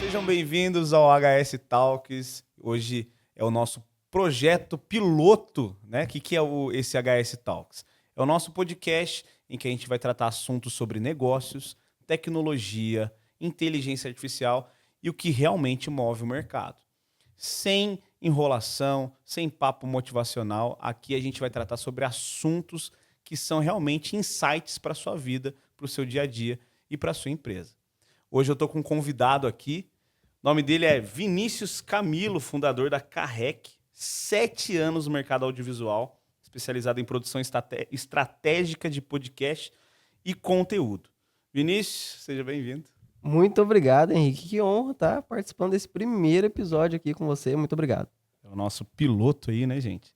Sejam bem-vindos ao HS Talks. Hoje é o nosso projeto piloto, né? O que é esse HS Talks? É o nosso podcast em que a gente vai tratar assuntos sobre negócios, tecnologia, inteligência artificial e o que realmente move o mercado. Sem enrolação, sem papo motivacional, aqui a gente vai tratar sobre assuntos que são realmente insights para a sua vida, para o seu dia a dia e para a sua empresa. Hoje eu estou com um convidado aqui. O nome dele é Vinícius Camilo, fundador da Carrec. 7 anos no mercado audiovisual, especializado em produção estratégica de podcast e conteúdo. Vinícius, seja bem-vindo. Muito obrigado, Henrique. Que honra estar participando desse primeiro episódio aqui com você. Muito obrigado. É o nosso piloto aí, né, gente?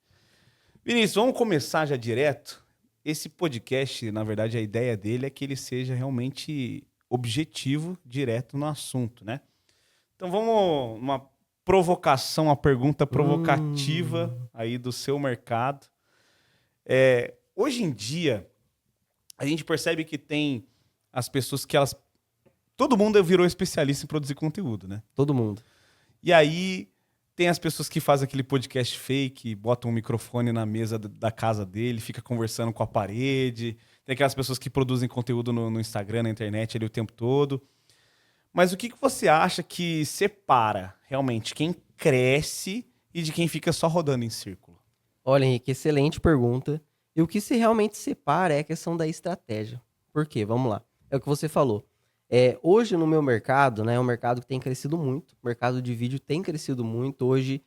Vinícius, vamos começar já direto. Esse podcast, na verdade, a ideia dele é que ele seja realmente objetivo, direto no assunto, né? Então vamos uma provocação, uma pergunta provocativa aí do seu mercado. Hoje em dia, a gente percebe que tem as pessoas que elas... Todo mundo virou especialista em produzir conteúdo, né? Todo mundo. E aí tem as pessoas que fazem aquele podcast fake, botam um microfone na mesa da casa dele, fica conversando com a parede. Tem aquelas pessoas que produzem conteúdo no Instagram, na internet ali o tempo todo. Mas o que você acha que separa realmente quem cresce e de quem fica só rodando em círculo? Olha, Henrique, excelente pergunta. E o que se realmente separa é a questão da estratégia. Por quê? Vamos lá. É o que você falou. Hoje no meu mercado, né, é um mercado que tem crescido muito. O mercado de vídeo tem crescido muito. Hoje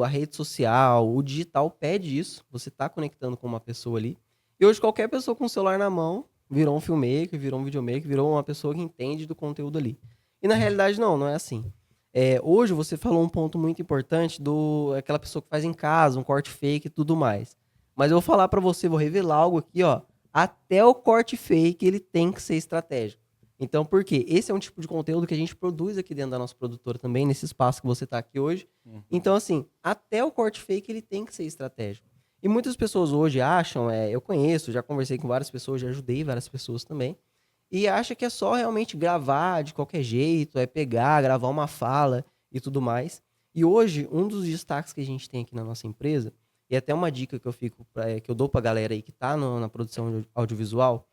a rede social, o digital pede isso. Você está conectando com uma pessoa ali. E hoje qualquer pessoa com o celular na mão virou um filmmaker, virou um videomaker, virou uma pessoa que entende do conteúdo ali. E na realidade não é assim. Hoje você falou um ponto muito importante aquela pessoa que faz em casa, um corte fake e tudo mais. Mas eu vou falar para você, vou revelar algo aqui, ó. Até o corte fake ele tem que ser estratégico. Então, por quê? Esse é um tipo de conteúdo que a gente produz aqui dentro da nossa produtora também, nesse espaço que você está aqui hoje. Então, assim, até o corte fake ele tem que ser estratégico. E muitas pessoas hoje acham, eu conheço, já conversei com várias pessoas, já ajudei várias pessoas também, e acha que é só realmente gravar de qualquer jeito, pegar, gravar uma fala e tudo mais. E hoje, um dos destaques que a gente tem aqui na nossa empresa, e até uma dica que eu dou pra galera aí que tá na produção audiovisual,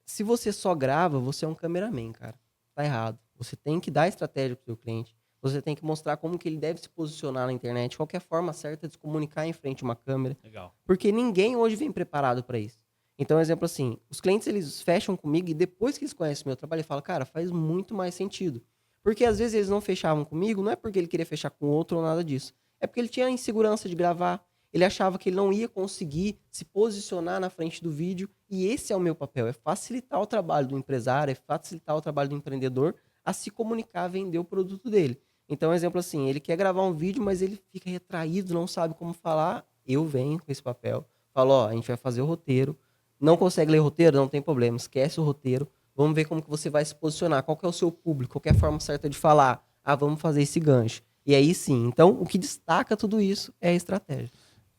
se você só grava, você é um cameraman, cara. Tá errado. Você tem que dar estratégia pro seu cliente. Você tem que mostrar como que ele deve se posicionar na internet, qual que é a forma certa de se comunicar em frente a uma câmera. Legal. Porque ninguém hoje vem preparado para isso. Então, exemplo assim, os clientes eles fecham comigo e depois que eles conhecem o meu trabalho, eles falam, cara, faz muito mais sentido. Porque às vezes eles não fechavam comigo, não é porque ele queria fechar com outro ou nada disso. É porque ele tinha a insegurança de gravar, ele achava que ele não ia conseguir se posicionar na frente do vídeo. E esse é o meu papel, é facilitar o trabalho do empresário, é facilitar o trabalho do empreendedor a se comunicar, vender o produto dele. Então, exemplo assim, ele quer gravar um vídeo, mas ele fica retraído, não sabe como falar. Eu venho com esse papel, falo, ó, a gente vai fazer o roteiro. Não consegue ler o roteiro? Não tem problema, esquece o roteiro. Vamos ver como que você vai se posicionar, qual que é o seu público, qual que é a forma certa de falar. Vamos fazer esse gancho. E aí sim, então o que destaca tudo isso é a estratégia.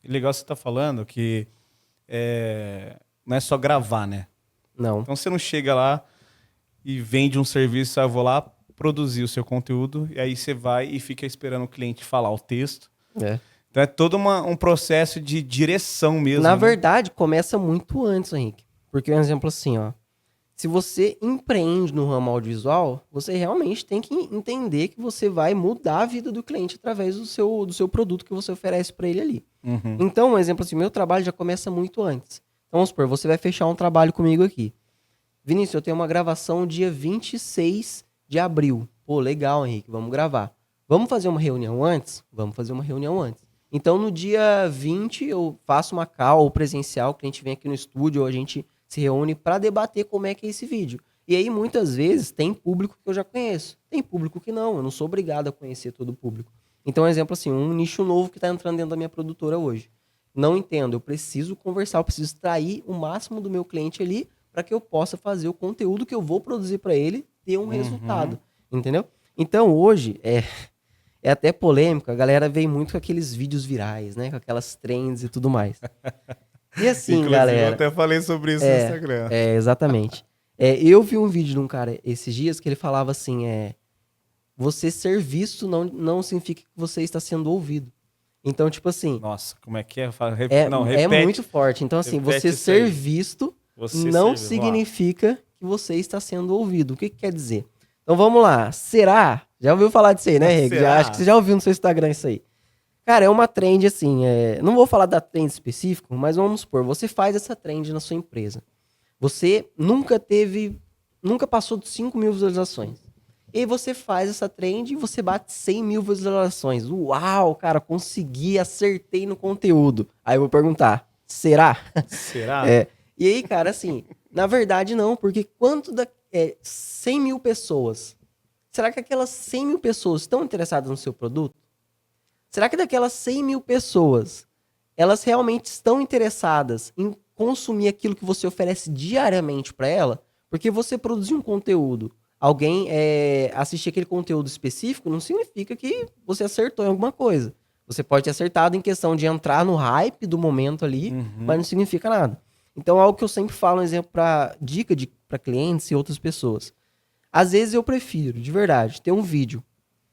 Legal você tá falando que não é só gravar, né? Não. Então você não chega lá e vende um serviço, eu vou lá produzir o seu conteúdo, e aí você vai e fica esperando o cliente falar o texto. Então é todo um processo de direção mesmo. Na verdade, começa muito antes, Henrique. Porque um exemplo assim, ó. Se você empreende no ramo audiovisual, você realmente tem que entender que você vai mudar a vida do cliente através do seu produto que você oferece para ele ali. Então, um exemplo assim, meu trabalho já começa muito antes. Então, vamos supor, você vai fechar um trabalho comigo aqui. Vinícius, eu tenho uma gravação dia 26 de abril. Pô, legal, Henrique, vamos gravar. Vamos fazer uma reunião antes? Vamos fazer uma reunião antes. Então, no dia 20, eu faço uma call presencial, o cliente vem aqui no estúdio, ou a gente se reúne para debater como é que é esse vídeo. E aí, muitas vezes, tem público que eu já conheço. Tem público que não, eu não sou obrigado a conhecer todo o público. Então, um exemplo assim, um nicho novo que está entrando dentro da minha produtora hoje. Não entendo, eu preciso conversar, eu preciso extrair o máximo do meu cliente ali para que eu possa fazer o conteúdo que eu vou produzir para ele ter um resultado, entendeu? Então, hoje, é até polêmico, a galera vem muito com aqueles vídeos virais, né? Com aquelas trends e tudo mais. E assim, inclusive, galera... eu até falei sobre isso no Instagram. Exatamente. Eu vi um vídeo de um cara esses dias que ele falava assim, você ser visto não significa que você está sendo ouvido. Então, tipo assim, Nossa, como é que é? Não, é repete. muito forte. Então, assim, Repete você isso ser aí. visto Você não serviu. Vamos lá. significa que você está sendo ouvido. O que quer dizer? Então, vamos lá. Será? Já ouviu falar disso aí, né, Rego? Será? Acho que você já ouviu no seu Instagram isso aí. Cara, é uma trend, assim, não vou falar da trend específico, mas vamos supor, você faz essa trend na sua empresa. Você nunca passou de 5 mil visualizações. E aí você faz essa trend e você bate 100 mil visualizações. Uau, cara, consegui, acertei no conteúdo. Aí eu vou perguntar, será? Será? E aí, cara, assim, na verdade não, porque 100 mil pessoas, será que aquelas 100 mil pessoas estão interessadas no seu produto? Será que daquelas 100 mil pessoas, elas realmente estão interessadas em consumir aquilo que você oferece diariamente para ela? Porque você produzir um conteúdo, alguém assistir aquele conteúdo específico, não significa que você acertou em alguma coisa. Você pode ter acertado em questão de entrar no hype do momento ali, mas não significa nada. Então, é algo que eu sempre falo, um exemplo dica para clientes e outras pessoas. Às vezes eu prefiro, de verdade, ter um vídeo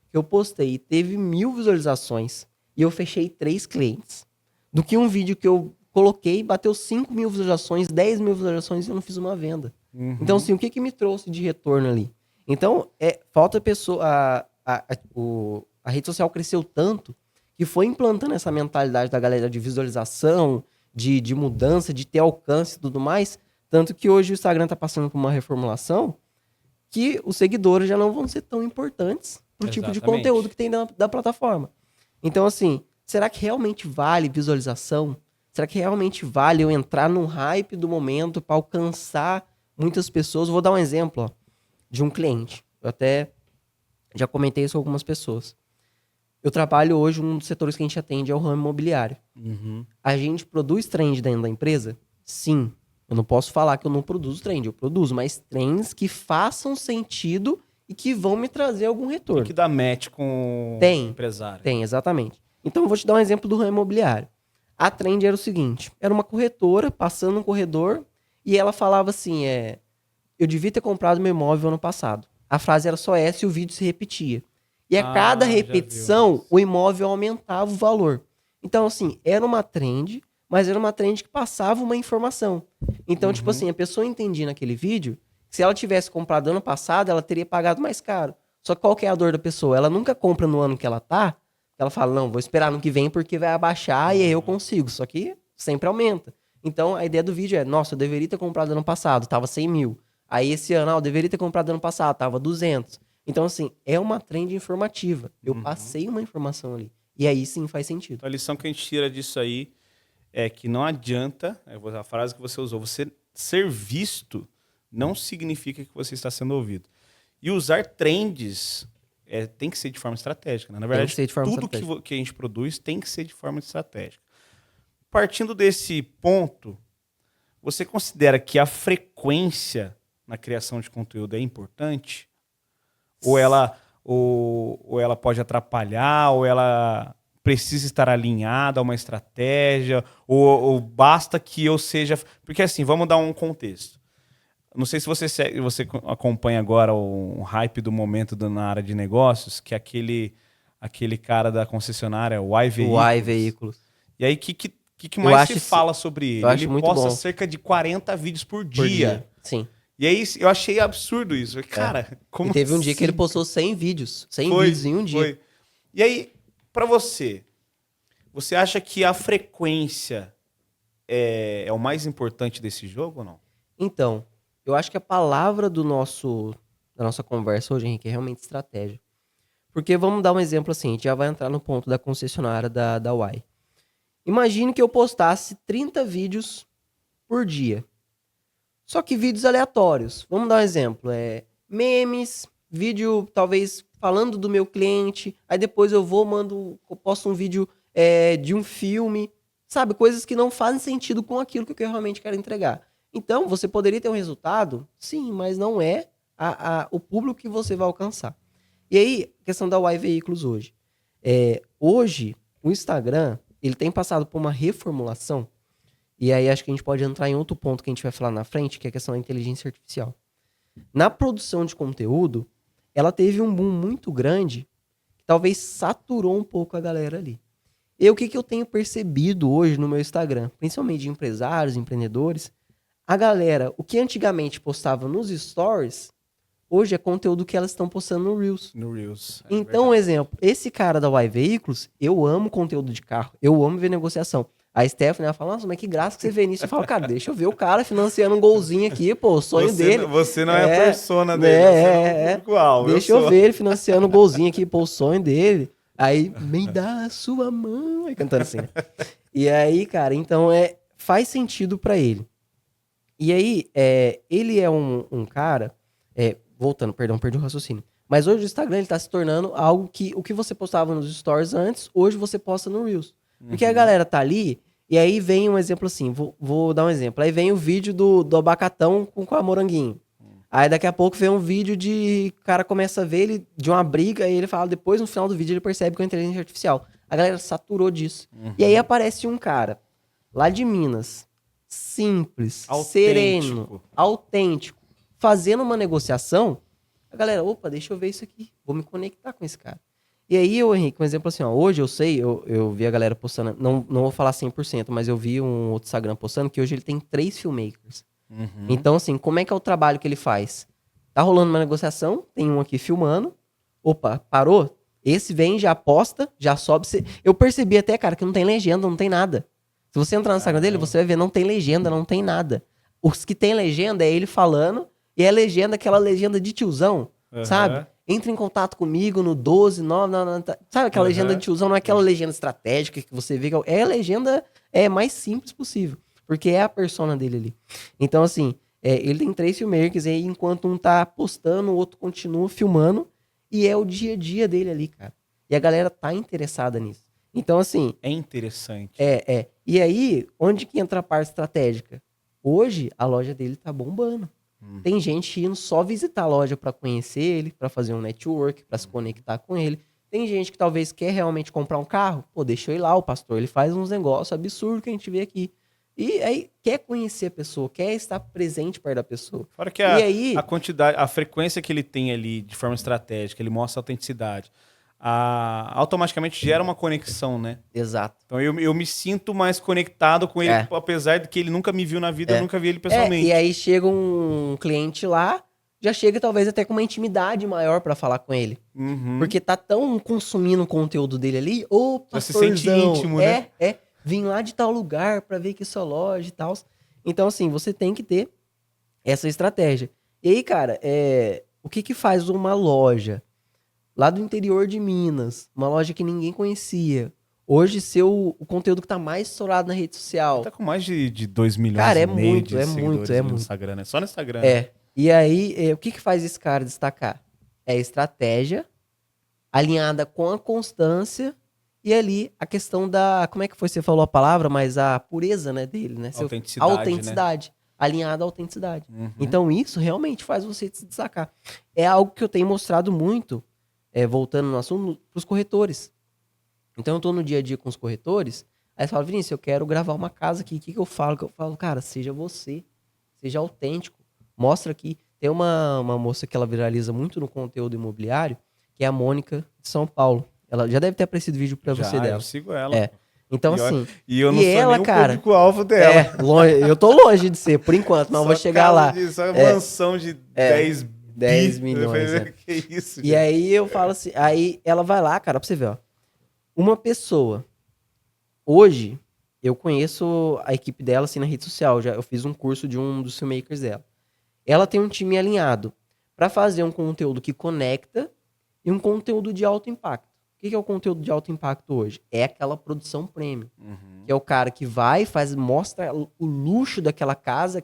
que eu postei e teve 1.000 visualizações e eu fechei 3 clientes, do que um vídeo que eu coloquei, bateu 5 mil visualizações, 10 mil visualizações e eu não fiz uma venda. Então, assim, o que me trouxe de retorno ali? Então, falta pessoa. A rede social cresceu tanto que foi implantando essa mentalidade da galera de visualização, de mudança, de ter alcance e tudo mais. Tanto que hoje o Instagram tá passando por uma reformulação que os seguidores já não vão ser tão importantes pro tipo de Exatamente. conteúdo que tem da plataforma. Então, assim, será que realmente vale visualização? Será que realmente vale eu entrar no hype do momento para alcançar muitas pessoas? Vou dar um exemplo, ó, de um cliente. Eu até já comentei isso com algumas pessoas. Eu trabalho hoje, um dos setores que a gente atende é o ramo imobiliário. A gente produz trend dentro da empresa? Sim. Eu não posso falar que eu não produzo trend. Eu produzo, mas trends que façam sentido e que vão me trazer algum retorno. Tem que dar match com o empresário. Tem, exatamente. Então eu vou te dar um exemplo do ramo imobiliário. A trend era o seguinte, era uma corretora passando um corredor e ela falava assim, eu devia ter comprado meu imóvel ano passado. A frase era só essa e o vídeo se repetia. E a cada repetição, o imóvel aumentava o valor. Então, assim, era uma trend, mas era uma trend que passava uma informação. Então, tipo assim, a pessoa entendia naquele vídeo que se ela tivesse comprado ano passado, ela teria pagado mais caro. Só que qual que é a dor da pessoa? Ela nunca compra no ano que ela tá, ela fala, não, vou esperar no que vem porque vai abaixar e aí eu consigo. Só que sempre aumenta. Então, a ideia do vídeo é, nossa, eu deveria ter comprado ano passado, tava 100 mil. Aí esse ano, eu deveria ter comprado ano passado, tava 200. Então, assim, é uma trend informativa. Eu passei uma informação ali. E aí sim faz sentido. Então, a lição que a gente tira disso aí é que não adianta, a frase que você usou, você ser visto não significa que você está sendo ouvido. E usar trends tem que ser de forma estratégica. Né? Na verdade, tudo que a gente produz tem que ser de forma estratégica. Partindo desse ponto, você considera que a frequência na criação de conteúdo é importante? Ou ela pode atrapalhar, ou ela precisa estar alinhada a uma estratégia, ou basta que eu seja... Porque assim, vamos dar um contexto. Não sei se você acompanha agora o hype do momento na área de negócios, que é aquele cara da concessionária, o iVeículos. E aí, o que mais se fala sobre ele? Ele posta cerca de 40 vídeos por dia. Sim. E aí, eu achei absurdo isso. Cara, como e teve um dia assim? que ele postou 100 vídeos. 100 vídeos em um dia. Foi. E aí, pra você acha que a frequência é o mais importante desse jogo ou não? Então, eu acho que a palavra da nossa conversa hoje, Henrique, é realmente estratégia. Porque vamos dar um exemplo assim, a gente já vai entrar no ponto da concessionária da Y. Imagine que eu postasse 30 vídeos por dia. Só que vídeos aleatórios. Vamos dar um exemplo. Memes, vídeo talvez falando do meu cliente. Aí depois eu posto um vídeo de um filme. Sabe? Coisas que não fazem sentido com aquilo que eu realmente quero entregar. Então, você poderia ter um resultado? Sim, mas não é o público que você vai alcançar. E aí, questão da Y Veículos hoje. Hoje, o Instagram, ele tem passado por uma reformulação. E aí acho que a gente pode entrar em outro ponto que a gente vai falar na frente, que é a questão da inteligência artificial. Na produção de conteúdo, ela teve um boom muito grande, que talvez saturou um pouco a galera ali. E o que, que eu tenho percebido hoje no meu Instagram, principalmente de empresários, empreendedores, a galera, o que antigamente postava nos stories, hoje é conteúdo que elas estão postando no Reels. No Reels. Então, um exemplo, esse cara da Y Veículos, eu amo conteúdo de carro, eu amo ver negociação. A Stephanie, ela fala, nossa, mas que graça que você vê nisso. Eu falo, cara, deixa eu ver o cara financiando um golzinho aqui, pô, o sonho dele. Você não é a persona dele, você é o público-alvo. Deixa eu ver ele financiando um golzinho aqui, pô, o sonho dele. Aí, me dá a sua mão. Aí cantando assim, né? E aí, cara, então faz sentido pra ele. E aí, ele é um cara, voltando, perdão, perdi o raciocínio. Mas hoje o Instagram ele tá se tornando algo que o que você postava nos stories antes, hoje você posta no Reels. Porque a galera tá ali, e aí vem um exemplo assim, vou dar um exemplo. Aí vem o vídeo do abacatão com a moranguinho. Aí daqui a pouco vem um vídeo de o cara começa a ver ele de uma briga, e ele fala, depois no final do vídeo ele percebe que é uma inteligência artificial. A galera saturou disso. E aí aparece um cara, lá de Minas, simples, sereno, autêntico, fazendo uma negociação, a galera, opa, deixa eu ver isso aqui, vou me conectar com esse cara. E aí, Henrique, um exemplo assim, ó, hoje eu sei, eu vi a galera postando, não vou falar 100%, mas eu vi um outro Instagram postando que hoje ele tem 3 filmmakers. Então, assim, como é que é o trabalho que ele faz? Tá rolando uma negociação, tem um aqui filmando, opa, parou? Esse vem, já posta, já sobe. Eu percebi até, cara, que não tem legenda, não tem nada. Se você entrar no Instagram dele, você vai ver, não tem legenda, não tem nada. Os que tem legenda é ele falando, e é legenda, aquela legenda de tiozão, sabe? Entra em contato comigo no 129, sabe aquela legenda de tiozão, não é aquela legenda estratégica que você vê, é a legenda mais simples possível, porque é a persona dele ali. Então, assim, ele tem 3 filmmakers, e aí enquanto um tá postando, o outro continua filmando, e é o dia a dia dele ali, cara. E a galera tá interessada nisso. Então, assim... É interessante. E aí, onde que entra a parte estratégica? Hoje, a loja dele tá bombando. Tem gente indo só visitar a loja pra conhecer ele, pra fazer um network, pra se conectar com ele. Tem gente que talvez quer realmente comprar um carro. Pô, deixa eu ir lá, o pastor, ele faz uns negócios absurdos que a gente vê aqui. E aí, quer conhecer a pessoa, quer estar presente perto da pessoa. Fora que a quantidade, a frequência que ele tem ali de forma estratégica, ele mostra autenticidade. Automaticamente gera uma conexão, né? Exato. Então eu me sinto mais conectado com ele, apesar de que ele nunca me viu na vida, eu nunca vi ele pessoalmente. E aí chega um cliente lá, já chega talvez até com uma intimidade maior pra falar com ele. Porque tá tão consumindo o conteúdo dele ali, já se sente íntimo, né? Vim lá de tal lugar pra ver que sua loja e tal. Então, assim, você tem que ter essa estratégia. E aí, cara, o que faz uma loja lá do interior de Minas, uma loja que ninguém conhecia, hoje ser o conteúdo que tá mais estourado na rede social? Tá com mais de 2 milhões cara, e meio de seguidores no Instagram, né? Só no Instagram. E aí, o que faz esse cara destacar? É a estratégia alinhada com a constância e ali a questão da... Como é que foi? Você falou a palavra, mas a pureza, né, dele, né? Autenticidade. Né? Alinhada à autenticidade. Então, isso realmente faz você se destacar. É algo que eu tenho mostrado muito, voltando no assunto, pros corretores. Então, eu tô no dia a dia com os corretores, aí você fala, Vinícius, eu quero gravar uma casa aqui. O que eu falo? Eu falo, cara, seja você. Seja autêntico. Mostra aqui. Tem uma moça que ela viraliza muito no conteúdo imobiliário, que é a Mônica de São Paulo. Ela já deve ter aparecido vídeo pra você dela. Eu sigo ela. Então, assim... E eu não sou ela, nem o público-alvo dela. Eu tô longe de ser, por enquanto, mas eu vou chegar lá. Só mansão de 10 milhões. Que isso, gente? E aí eu falo assim... Aí ela vai lá, cara, pra você ver, ó. Uma pessoa... Hoje, eu conheço a equipe dela, assim, na rede social. Eu fiz um curso de um dos filmmakers dela. Ela tem um time alinhado pra fazer um conteúdo que conecta e um conteúdo de alto impacto. O que é o conteúdo de alto impacto hoje? É aquela produção premium. Que é o cara que vai, mostra o luxo daquela casa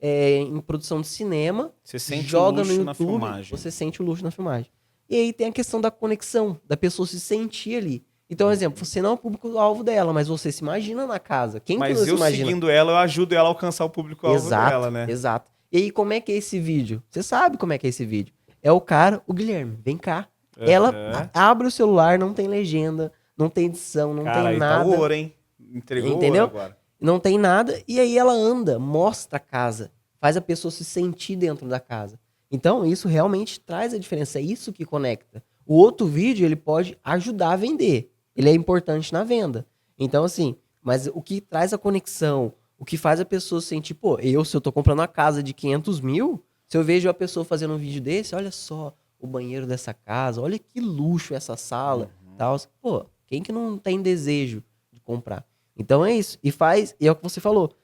em produção de cinema, você sente joga o luxo no na YouTube, filmagem. você sente o luxo na filmagem. E aí tem a questão da conexão, da pessoa se sentir ali. Então, por exemplo, você não é o público-alvo dela, mas você se imagina na casa. Quem que você imagina? Mas eu seguindo ela, eu ajudo ela a alcançar o público-alvo dela, né? Exato. E aí, como é que é esse vídeo? Você sabe como é que é esse vídeo. É o cara, o Guilherme, vem cá. Ela abre o celular, não tem legenda, não tem edição, não tem nada. Tá ouro, hein? Entregou entendeu? Ouro agora. Não tem nada. E aí ela anda, mostra a casa, faz a pessoa se sentir dentro da casa. Então, isso realmente traz a diferença, é isso que conecta. O outro vídeo, ele pode ajudar a vender. Ele é importante na venda. Então, assim, mas o que traz a conexão, o que faz a pessoa sentir, pô, se eu tô comprando uma casa de 500 mil, se eu vejo a pessoa fazendo um vídeo desse, olha só o banheiro dessa casa, olha que luxo essa sala, tal. Pô, quem que não tem desejo de comprar? Então é isso. E é o que você falou,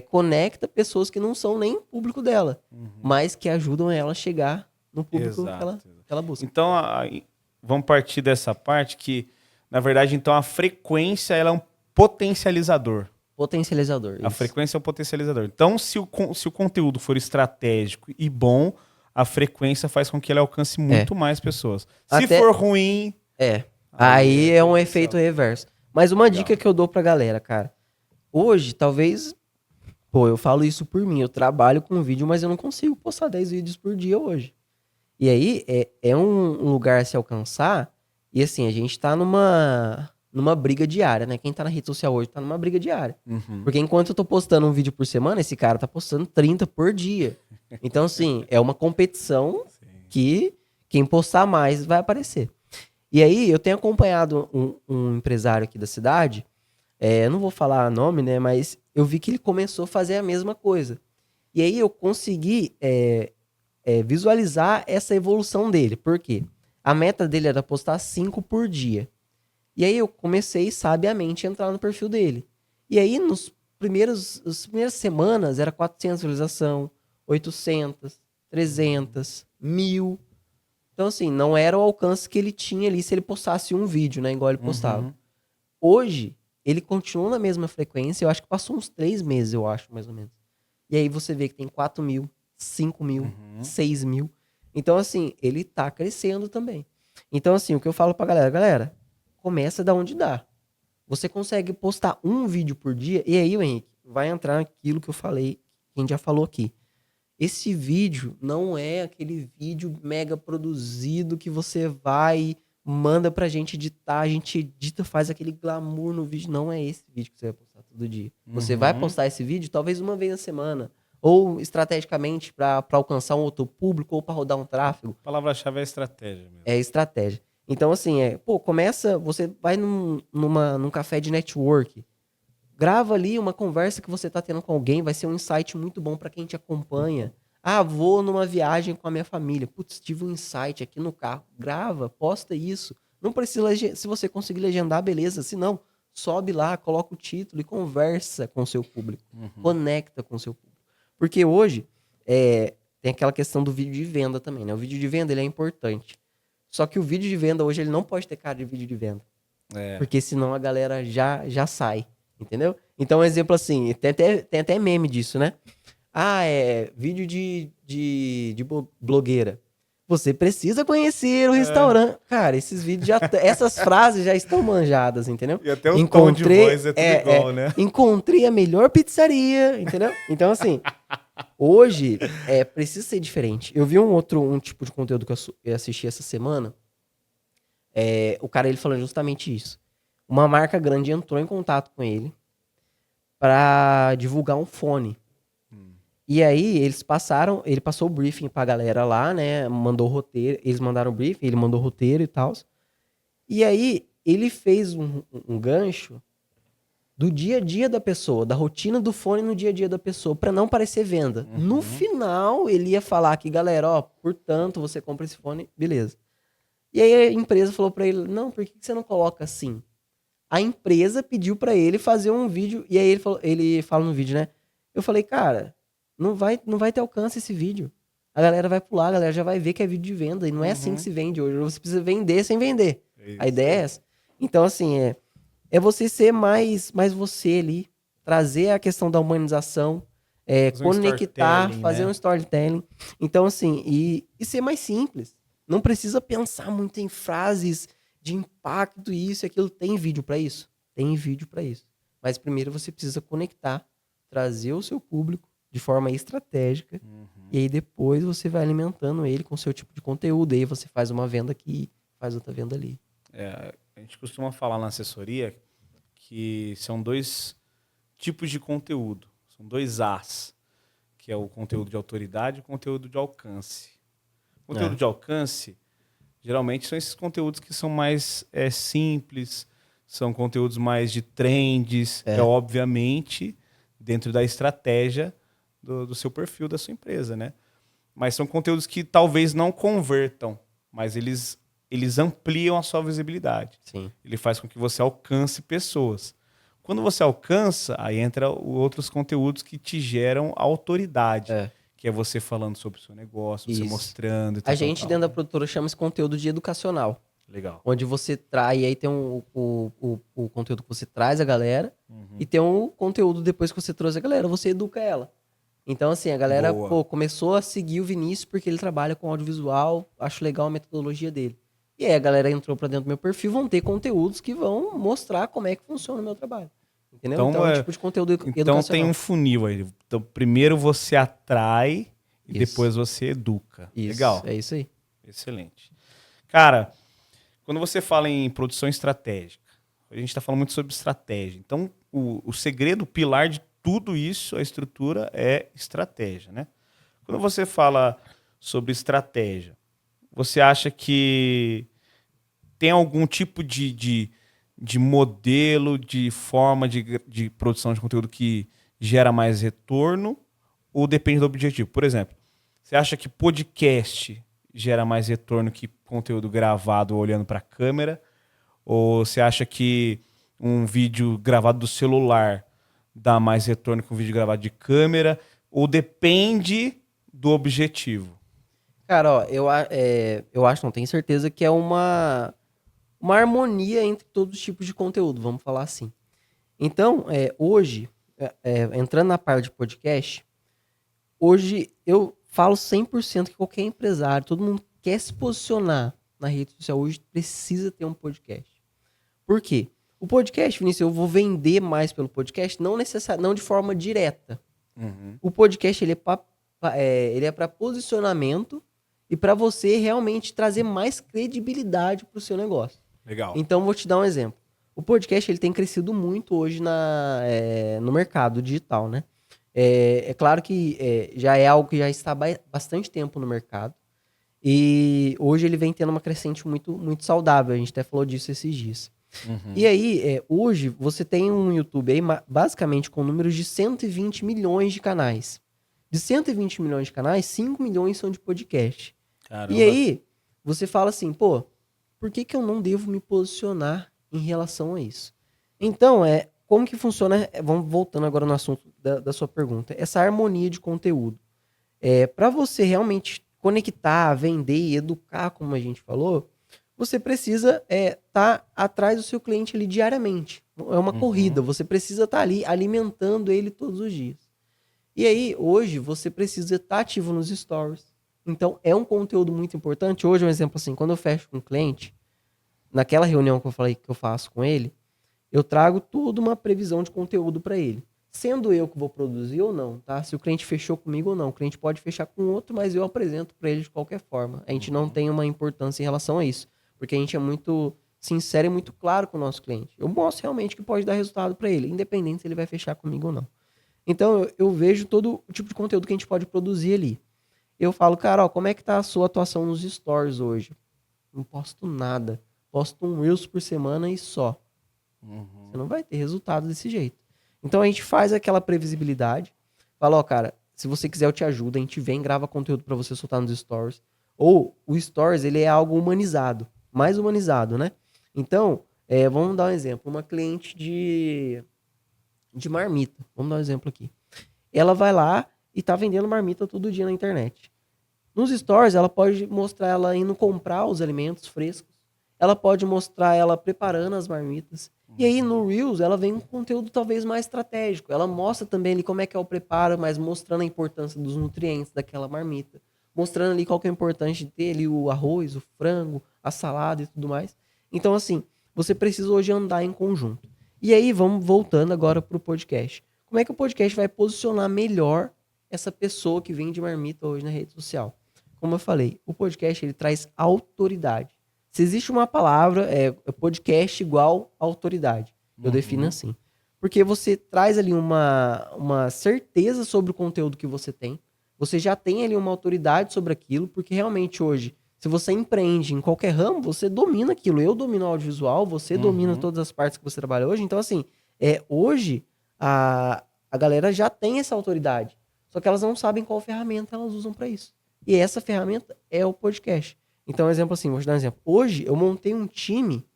conecta pessoas que não são nem público dela, mas que ajudam ela a chegar no público Exato. que ela busca. Então, vamos partir dessa parte que, na verdade, então a frequência ela é um potencializador. Potencializador. A Isso. frequência é um potencializador. Então, se o conteúdo for estratégico e bom, a frequência faz com que ele alcance muito mais pessoas. Se for ruim... Aí é um efeito potencial. reverso. Mas uma Legal. dica que eu dou pra galera, cara. Hoje, talvez... Pô, eu falo isso por mim. Eu trabalho com vídeo, mas eu não consigo postar 10 vídeos por dia hoje. E aí, é um lugar a se alcançar. E assim, a gente tá numa briga diária, né? Quem tá na rede social hoje tá numa briga diária. Porque enquanto eu tô postando um vídeo por semana, esse cara tá postando 30 por dia. Então, assim, é uma competição que quem postar mais vai aparecer. E aí, eu tenho acompanhado um empresário aqui da cidade. Eu não vou falar nome, né? Mas eu vi que ele começou a fazer a mesma coisa. E aí, eu consegui visualizar essa evolução dele. Por quê? A meta dele era postar 5 por dia. E aí eu comecei, sabiamente, a entrar no perfil dele. E aí, as primeiras semanas, era 400 visualização, 800, 300, 1000. Então, assim, não era o alcance que ele tinha ali se ele postasse um vídeo, né? Igual ele postava. Hoje, ele continua na mesma frequência. Eu acho que passou uns 3 meses, eu acho, mais ou menos. E aí você vê que tem 4 mil, 5 mil, 6 mil. Então, assim, ele tá crescendo também. Então, assim, o que eu falo pra galera, começa da onde dá. Você consegue postar um vídeo por dia, e aí, Henrique, vai entrar naquilo que eu falei, que a gente já falou aqui. Esse vídeo não é aquele vídeo mega produzido que você vai, manda pra gente editar, a gente edita, faz aquele glamour no vídeo. Não é esse vídeo que você vai postar todo dia. Você vai postar esse vídeo talvez uma vez na semana, ou estrategicamente para alcançar um outro público, ou para rodar um tráfego. A palavra-chave é estratégia mesmo. É estratégia. Então, assim, começa, você vai num café de network, grava ali uma conversa que você tá tendo com alguém, vai ser um insight muito bom para quem te acompanha. Ah, vou numa viagem com a minha família. Putz, tive um insight aqui no carro. Grava, posta isso. Não precisa, se você conseguir legendar, beleza. Se não, sobe lá, coloca o título e conversa com o seu público. Conecta com o seu público. Porque hoje, tem aquela questão do vídeo de venda também, né? O vídeo de venda, ele é importante. Só que o vídeo de venda hoje, ele não pode ter cara de vídeo de venda. Porque senão a galera já sai. Entendeu? Então, um exemplo assim, tem até meme disso, né? Ah, vídeo de blogueira. Você precisa conhecer o restaurante. Cara, esses vídeos essas frases já estão manjadas, entendeu? E até o tom de voz é tudo igual, né? Encontrei a melhor pizzaria, entendeu? Então, assim, hoje precisa ser diferente. Eu vi um tipo de conteúdo que eu assisti essa semana. O cara, ele falando justamente isso. Uma marca grande entrou em contato com ele para divulgar um fone. E aí, ele passou o briefing pra galera lá, né? Mandou o roteiro, eles mandaram o briefing, ele mandou o roteiro e tal. E aí, ele fez um gancho do dia a dia da pessoa, da rotina do fone no dia a dia da pessoa, para não parecer venda. No final, ele ia falar que, galera, ó, portanto, você compra esse fone, beleza. E aí, a empresa falou para ele, não, por que você não coloca assim? A empresa pediu pra ele fazer um vídeo, e aí ele fala no vídeo, né? Eu falei, cara, não vai ter alcance esse vídeo. A galera vai pular, a galera já vai ver que é vídeo de venda, e não é assim que se vende hoje. Você precisa vender sem vender. A ideia é essa. Então, assim, é você ser mais você ali, trazer a questão da humanização, conectar, fazer um storytelling. Então, assim, e ser mais simples. Não precisa pensar muito em frases de impacto, isso e aquilo. Tem vídeo para isso? Tem vídeo para isso. Mas primeiro você precisa conectar, trazer o seu público de forma estratégica, e aí depois você vai alimentando ele com o seu tipo de conteúdo, aí você faz uma venda aqui, faz outra venda ali. A gente costuma falar na assessoria que são 2 tipos de conteúdo, são 2 As, que é o conteúdo de autoridade e o conteúdo de alcance. Conteúdo de alcance, geralmente são esses conteúdos que são mais simples, são conteúdos mais de trends, obviamente dentro da estratégia do seu perfil, da sua empresa, né? Mas são conteúdos que talvez não convertam, mas eles ampliam a sua visibilidade. Sim. Ele faz com que você alcance pessoas. Quando você alcança, aí entra outros conteúdos que te geram autoridade. Que é você falando sobre o seu negócio, você mostrando. A gente, dentro da produtora, chama esse conteúdo de educacional. Legal. Onde você traz, e aí tem o conteúdo que você traz a galera, e tem um conteúdo depois que você trouxe a galera, você educa ela. Então, assim, a galera começou a seguir o Vinícius porque ele trabalha com audiovisual, acho legal a metodologia dele. E aí a galera entrou pra dentro do meu perfil, vão ter conteúdos que vão mostrar como é que funciona o meu trabalho. Entendeu? Então é um tipo de conteúdo educacional. Então tem um funil aí. Então, primeiro você atrai e depois você educa. Isso, legal. É isso aí. Excelente. Cara, quando você fala em produção estratégica, a gente está falando muito sobre estratégia. Então, o segredo, o pilar de tudo isso, a estrutura, é estratégia, né? Quando você fala sobre estratégia, você acha que tem algum tipo de modelo, de forma de produção de conteúdo que gera mais retorno ou depende do objetivo? Por exemplo, você acha que podcast gera mais retorno que conteúdo gravado olhando para a câmera? Ou você acha que um vídeo gravado do celular dá mais retorno que um vídeo gravado de câmera? Ou depende do objetivo? Cara, ó, eu acho, não tenho certeza, que é uma harmonia entre todos os tipos de conteúdo, vamos falar assim. Então, hoje, entrando na parte de podcast, hoje eu falo 100% que qualquer empresário, todo mundo quer se posicionar na rede social hoje, precisa ter um podcast. Por quê? O podcast, Vinícius, eu vou vender mais pelo podcast, não de forma direta. O podcast, ele é para posicionamento e para você realmente trazer mais credibilidade para o seu negócio. Legal. Então, vou te dar um exemplo. O podcast, ele tem crescido muito hoje no mercado digital, né? É claro que já é algo que já está bastante tempo no mercado. E hoje ele vem tendo uma crescente muito, muito saudável. A gente até falou disso esses dias. E aí, hoje, você tem um YouTube aí, basicamente, com números de 120 milhões de canais. De 120 milhões de canais, 5 milhões são de podcast. Caramba. E aí, você fala assim, pô, por que eu não devo me posicionar em relação a isso? Então, como que funciona, vamos voltando agora no assunto da sua pergunta, essa harmonia de conteúdo. Para você realmente conectar, vender e educar, como a gente falou, você precisa estar atrás do seu cliente ali diariamente. É uma corrida, você precisa estar ali alimentando ele todos os dias. E aí, hoje, você precisa estar ativo nos stories. Então, é um conteúdo muito importante. Hoje, um exemplo assim, quando eu fecho com um cliente, naquela reunião que eu falei que eu faço com ele, eu trago toda uma previsão de conteúdo para ele. Sendo eu que vou produzir ou não, tá? Se o cliente fechou comigo ou não. O cliente pode fechar com outro, mas eu apresento para ele de qualquer forma. A gente não tem uma importância em relação a isso. Porque a gente é muito sincero e muito claro com o nosso cliente. Eu mostro realmente que pode dar resultado para ele, independente se ele vai fechar comigo ou não. Então, eu vejo todo o tipo de conteúdo que a gente pode produzir ali. Eu falo, cara, ó, como é que tá a sua atuação nos stories hoje? Não posto nada. Posto um Reels por semana e só. Você não vai ter resultado desse jeito. Então, a gente faz aquela previsibilidade. Fala, ó, cara, se você quiser eu te ajudo. A gente vem, grava conteúdo para você soltar nos stories. Ou o stories, ele é algo humanizado. Mais humanizado, né? Então, vamos dar um exemplo. Uma cliente de marmita. Vamos dar um exemplo aqui. Ela vai lá e tá vendendo marmita todo dia na internet. Nos stories, ela pode mostrar ela indo comprar os alimentos frescos. Ela pode mostrar ela preparando as marmitas. E aí, no Reels, ela vem um conteúdo talvez mais estratégico. Ela mostra também ali como é que é o preparo, mas mostrando a importância dos nutrientes daquela marmita. Mostrando ali qual que é o importante de ter ali o arroz, o frango, a salada e tudo mais. Então, assim, você precisa hoje andar em conjunto. E aí, vamos voltando agora para o podcast. Como é que o podcast vai posicionar melhor essa pessoa que vende marmita hoje na rede social? Como eu falei, o podcast ele traz autoridade. Se existe uma palavra, podcast igual autoridade. Eu defino assim. Porque você traz ali uma certeza sobre o conteúdo que você tem. você já tem ali uma autoridade sobre aquilo, porque realmente hoje, se você empreende em qualquer ramo, você domina aquilo. Eu domino o audiovisual, você domina todas as partes que você trabalha hoje. Então, assim, hoje a galera já tem essa autoridade. Só que elas não sabem qual ferramenta elas usam para isso. E essa ferramenta é o podcast. Então, exemplo assim, vou te dar um exemplo. Hoje eu montei um time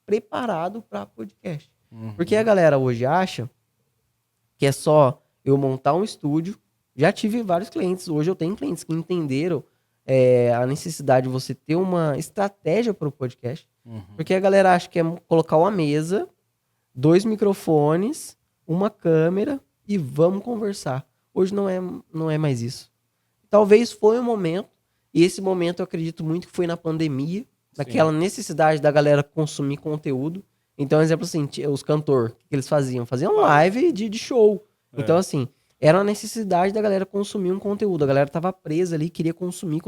preparado para podcast. Porque a galera hoje acha que é só eu montar um estúdio. Já tive vários clientes. Hoje eu tenho clientes que entenderam a necessidade de você ter uma estratégia para o podcast. Porque a galera acha que é colocar uma mesa, 2 microfones, uma câmera e vamos conversar. Hoje não é mais isso. Talvez foi um momento, e esse momento eu acredito muito que foi na pandemia, naquela necessidade da galera consumir conteúdo. Então, exemplo assim, os cantores, o que eles faziam? Faziam live de show. Então, assim, era uma necessidade da galera consumir um conteúdo. A galera tava presa ali, queria consumir,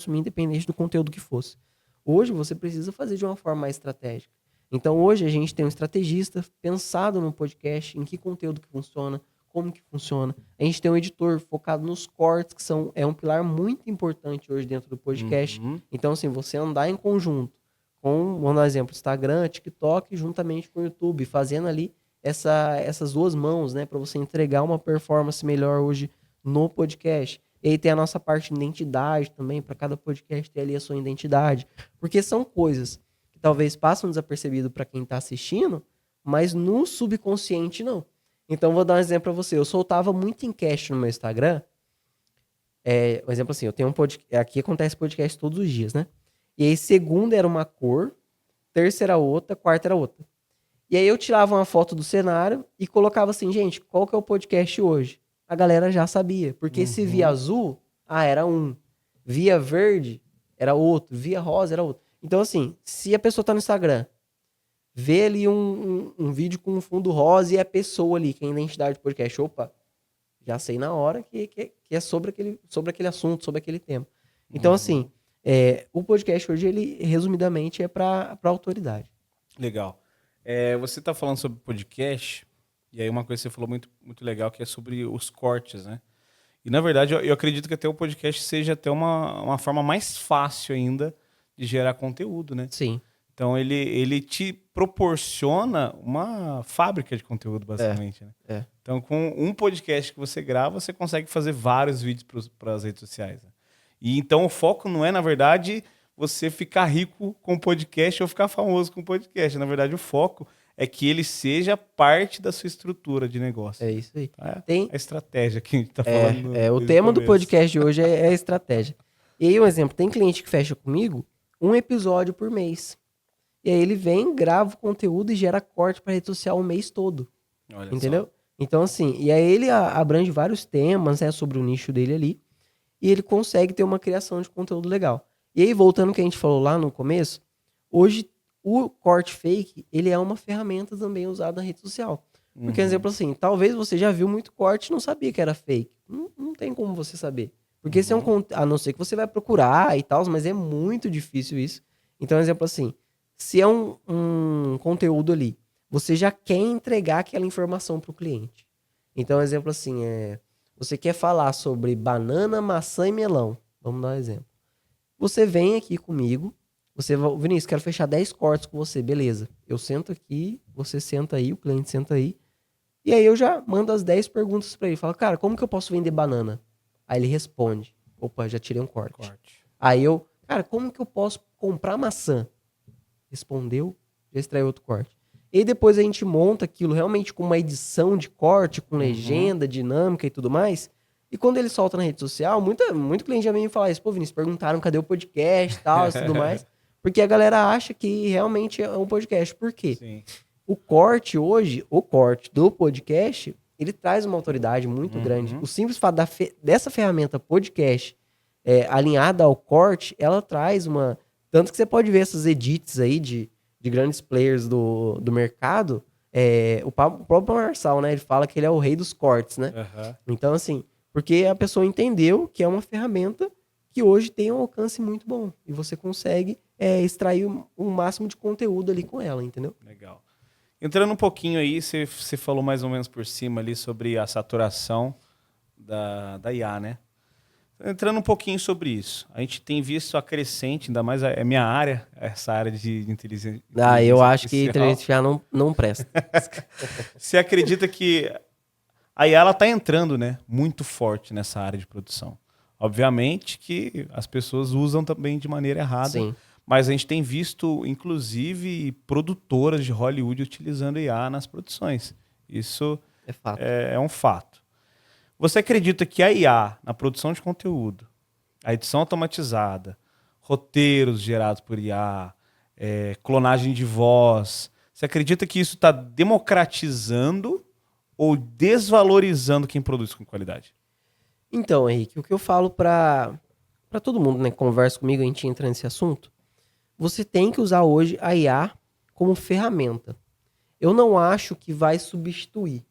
independente do conteúdo que fosse. Hoje, você precisa fazer de uma forma mais estratégica. Então, hoje, a gente tem um estrategista pensado no podcast, em que conteúdo que funciona, como que funciona. A gente tem um editor focado nos cortes, que é um pilar muito importante hoje dentro do podcast. Então, assim, você andar em conjunto com, vamos dar um exemplo, Instagram, TikTok, juntamente com o YouTube, fazendo ali essas duas mãos, né, para você entregar uma performance melhor hoje no podcast. E aí tem a nossa parte de identidade também, para cada podcast ter ali a sua identidade. Porque são coisas que talvez passam desapercebido para quem está assistindo, mas no subconsciente não. Então, vou dar um exemplo para você. Eu soltava muito enquete no meu Instagram. Um exemplo assim, eu tenho um podcast. Aqui acontece podcast todos os dias, né? E aí, segunda era uma cor, terça era outra, quarta era outra. E aí, eu tirava uma foto do cenário e colocava assim, gente, qual que é o podcast hoje? A galera já sabia. Porque se via azul, era um. Via verde, era outro. Via rosa, era outro. Então, assim, se a pessoa tá no Instagram, vê ali um vídeo com um fundo rosa e a pessoa ali, que é a identidade do podcast. Opa, já sei na hora que é sobre aquele assunto, sobre aquele tema. Então, assim, o podcast hoje, ele, resumidamente, é para autoridade. Legal. Você tá falando sobre podcast, e aí uma coisa que você falou muito, muito legal, que é sobre os cortes, né? E, na verdade, eu acredito que até o podcast seja até uma forma mais fácil ainda de gerar conteúdo, né? Sim. Então, ele te proporciona uma fábrica de conteúdo, basicamente. Né? Então, com um podcast que você grava, você consegue fazer vários vídeos para as redes sociais. Né? E então, o foco não é, na verdade, você ficar rico com o podcast ou ficar famoso com o podcast. Na verdade, o foco é que ele seja parte da sua estrutura de negócio. É isso aí. A estratégia que a gente está falando. O tema do podcast de hoje é a estratégia. E aí, um exemplo, tem cliente que fecha comigo um episódio por mês. E aí ele vem, grava o conteúdo e gera corte para rede social o mês todo. Olha entendeu? Só. Então, assim, e aí ele abrange vários temas, né, sobre o nicho dele ali. E ele consegue ter uma criação de conteúdo legal. E aí, voltando ao que a gente falou lá no começo, hoje o corte fake, ele é uma ferramenta também usada na rede social. Porque, exemplo assim, talvez você já viu muito corte e não sabia que era fake. Não tem como você saber. Porque esse a não ser que você vai procurar e tal, mas é muito difícil isso. Então, exemplo assim, se é um conteúdo ali, você já quer entregar aquela informação para o cliente. Então, exemplo assim, você quer falar sobre banana, maçã e melão. Vamos dar um exemplo. Você vem aqui comigo, Vinícius, quero fechar 10 cortes com você, beleza. Eu sento aqui, você senta aí, o cliente senta aí. E aí eu já mando as 10 perguntas para ele. Falo, cara, como que eu posso vender banana? Aí ele responde. Opa, já tirei um corte. Aí eu, cara, como que eu posso comprar maçã? Respondeu, já extraiu outro corte. E depois a gente monta aquilo realmente com uma edição de corte, com legenda, dinâmica e tudo mais. E quando ele solta na rede social, muito cliente já vem me falar isso. Pô, Vinícius, perguntaram cadê o podcast e tal, e tudo mais. Porque a galera acha que realmente é um podcast. Por quê? Sim. O corte hoje, o corte do podcast, ele traz uma autoridade muito grande. O simples fato dessa ferramenta podcast alinhada ao corte, ela traz uma... Tanto que você pode ver essas edits aí de grandes players do mercado. O próprio Marçal, né? Ele fala que ele é o rei dos cortes, né? Então, assim, porque a pessoa entendeu que é uma ferramenta que hoje tem um alcance muito bom. E você consegue extrair um máximo de conteúdo ali com ela, entendeu? Legal. Entrando um pouquinho aí, você falou mais ou menos por cima ali sobre a saturação da IA, né? Entrando um pouquinho sobre isso, a gente tem visto a crescente, ainda mais é minha área, essa área de inteligência, Eu inteligência acho que inteligência artificial. artificial não presta. Você acredita que a IA ela está entrando, né, muito forte nessa área de produção? Obviamente que as pessoas usam também de maneira errada, Sim, mas a gente tem visto, inclusive, produtoras de Hollywood utilizando IA nas produções. Isso é fato. é um fato. Você acredita que a IA na produção de conteúdo, a edição automatizada, roteiros gerados por IA, clonagem de voz, você acredita que isso está democratizando ou desvalorizando quem produz com qualidade? Então, Henrique, o que eu falo para todo mundo, né, que conversa comigo, a gente entra nesse assunto, você tem que usar hoje a IA como ferramenta. Eu não acho que vai substituir.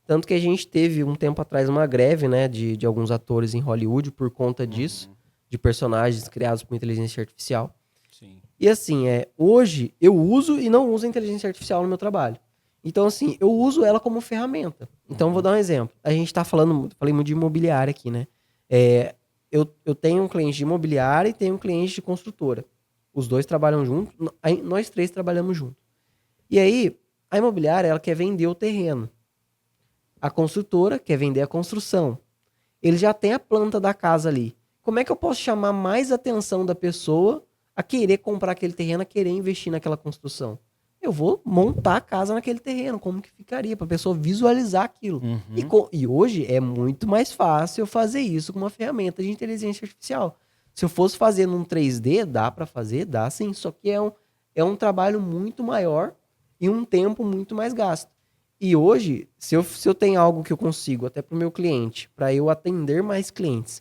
Tanto que a gente teve um tempo atrás uma greve, né, de alguns atores em Hollywood por conta disso, de personagens criados por inteligência artificial. Sim. E assim, hoje eu uso e não uso a inteligência artificial no meu trabalho. Então, assim, eu uso ela como ferramenta. Então, vou dar um exemplo. A gente tá falei muito de imobiliária aqui, né? Eu tenho um cliente de imobiliária e tenho um cliente de construtora. Os dois trabalham junto, nós três trabalhamos junto. E aí, a imobiliária, ela quer vender o terreno. A construtora quer vender a construção. Ele já tem a planta da casa ali. Como é que eu posso chamar mais atenção da pessoa a querer comprar aquele terreno, a querer investir naquela construção? Eu vou montar a casa naquele terreno, como que ficaria, para a pessoa visualizar aquilo. E hoje é muito mais fácil eu fazer isso com uma ferramenta de inteligência artificial. Se eu fosse fazer num 3D, dá para fazer? Dá sim, só que é um trabalho muito maior e um tempo muito mais gasto. E hoje, se eu tenho algo que eu consigo, até para o meu cliente, para eu atender mais clientes,